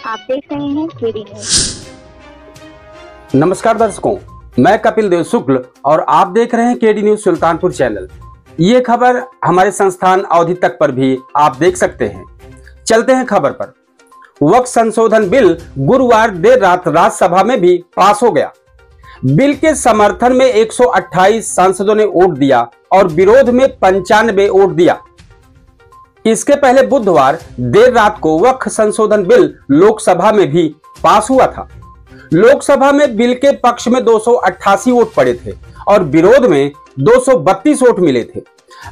आप देख रहे हैं केडी न्यूज। नमस्कार दर्शकों, मैं कपिल देव शुक्ल और आप देख रहे हैं केडी न्यूज सुल्तानपुर चैनल। ये खबर हमारे संस्थान अवधि तक पर भी आप देख सकते हैं। चलते हैं खबर पर। वक्फ संशोधन बिल गुरुवार देर रात राज्यसभा में भी पास हो गया। बिल के समर्थन में 128 सांसदों ने वोट दिया और विरोध में 95 वोट दिया। इसके पहले बुधवार देर रात को वक्फ संशोधन बिल लोकसभा में भी पास हुआ था। लोकसभा में बिल के पक्ष में 288 वोट पड़े थे और विरोध में 232 वोट मिले थे।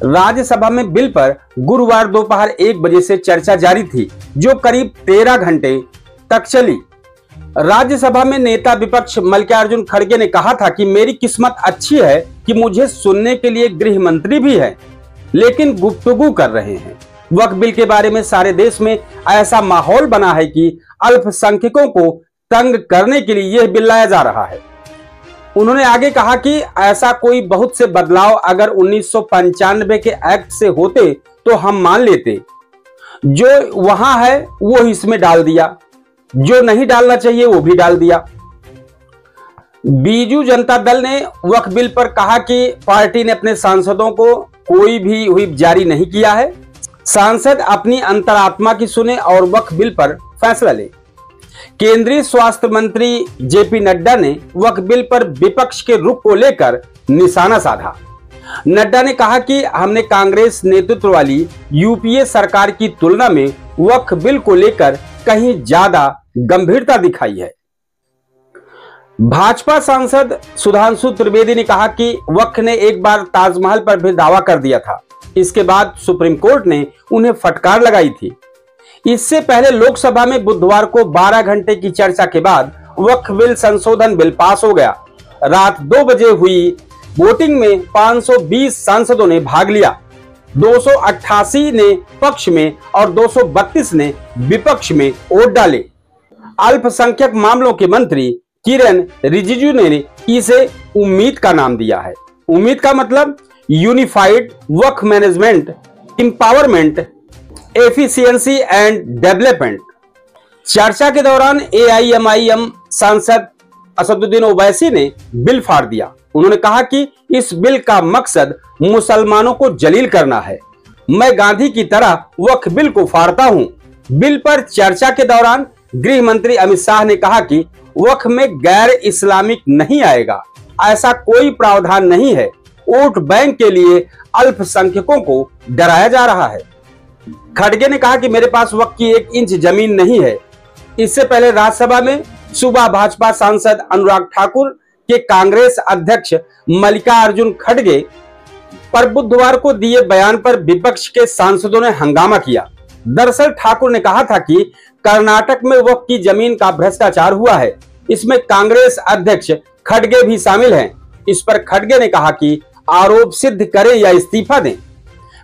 राज्यसभा में बिल पर गुरुवार दोपहर 1 बजे से चर्चा जारी थी, जो करीब 13 घंटे तक चली। राज्यसभा में नेता विपक्ष मल्लिकार्जुन खड़गे ने कहा था कि मेरी किस्मत अच्छी है कि मुझे सुनने के लिए गृह मंत्री भी है, लेकिन गुफ्तगू कर रहे हैं। वक्फ बिल के बारे में सारे देश में ऐसा माहौल बना है कि अल्पसंख्यकों को तंग करने के लिए यह बिल लाया जा रहा है। उन्होंने आगे कहा कि ऐसा कोई बहुत से बदलाव अगर 1995 के एक्ट से होते तो हम मान लेते। जो वहां है वो इसमें डाल दिया, जो नहीं डालना चाहिए वो भी डाल दिया। बीजू जनता दल ने वक्फ बिल पर कहा कि पार्टी ने अपने सांसदों को कोई भी व्हिप जारी नहीं किया है। सांसद अपनी अंतरात्मा की सुने और वक्फ बिल पर फैसला ले। केंद्रीय स्वास्थ्य मंत्री जेपी नड्डा ने वक्फ बिल पर विपक्ष के रुख को लेकर निशाना साधा। नड्डा ने कहा कि हमने कांग्रेस नेतृत्व वाली यूपीए सरकार की तुलना में वक्फ बिल को लेकर कहीं ज्यादा गंभीरता दिखाई है। भाजपा सांसद सुधांशु त्रिवेदी ने कहा कि वक्फ ने एक बार ताजमहल पर भी दावा कर दिया था, इसके बाद सुप्रीम कोर्ट ने उन्हें फटकार लगाई थी। इससे पहले लोकसभा में बुधवार को 12 घंटे की चर्चा के बाद वक्फ बिल संशोधन बिल पास हो गया। रात 2 बजे हुई वोटिंग में 520 सांसदों ने भाग लिया। 288 ने पक्ष में और 232 ने विपक्ष में वोट डाले। अल्पसंख्यक मामलों के मंत्री किरेन रिजिजू ने इसे उम्मीद का नाम दिया है। उम्मीद का मतलब unified Waqf management, empowerment, efficiency and development. चर्चा के दौरान एआईएमआईएम सांसद असदुद्दीन ओवैसी ने बिल फाड़ दिया। उन्होंने कहा कि इस बिल का मकसद मुसलमानों को जलील करना है। मैं गांधी की तरह वक्फ बिल को फाड़ता हूं। बिल पर चर्चा के दौरान गृह मंत्री अमित शाह ने कहा कि वक्फ में गैर इस्लामिक नहीं आएगा, ऐसा कोई प्रावधान नहीं है। वोट बैंक के लिए अल्पसंख्यकों को डराया जा रहा है। खड़गे ने कहा कि मेरे पास वक्फ की 1 इंच जमीन नहीं है। इससे पहले राज्यसभा में सुबह भाजपा सांसद अनुराग ठाकुर के कांग्रेस अध्यक्ष मल्लिकार्जुन खड़गे पर बुधवार को दिए बयान पर विपक्ष के सांसदों ने हंगामा किया। दरअसल ठाकुर ने कहा था कि कर्नाटक में वक्फ की जमीन का भ्रष्टाचार हुआ है, इसमें कांग्रेस अध्यक्ष खड़गे भी शामिल हैं। इस पर खड़गे ने कहा कि आरोप सिद्ध करें या इस्तीफा दें।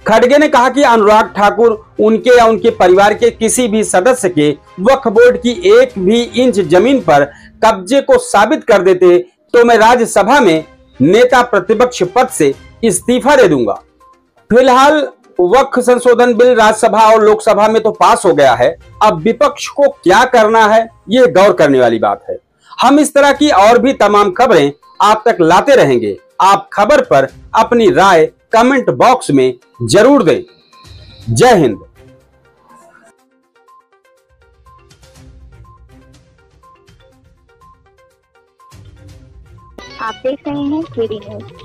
खड़गे ने कहा कि अनुराग ठाकुर उनके या उनके परिवार के किसी भी सदस्य के वक्फ बोर्ड की 1 भी इंच जमीन पर कब्जे को साबित कर देते तो मैं राज्यसभा में नेता प्रतिपक्ष पद से इस्तीफा दे दूंगा। फिलहाल वक्फ संशोधन बिल राज्यसभा और लोकसभा में तो पास हो गया है। अब विपक्ष को क्या करना है, यह गौर करने वाली बात है। हम इस तरह की और भी तमाम खबरें आप तक लाते रहेंगे। आप खबर पर अपनी राय कमेंट बॉक्स में जरूर दें। जय हिंद। आप देख रहे हैं केडी न्यूज।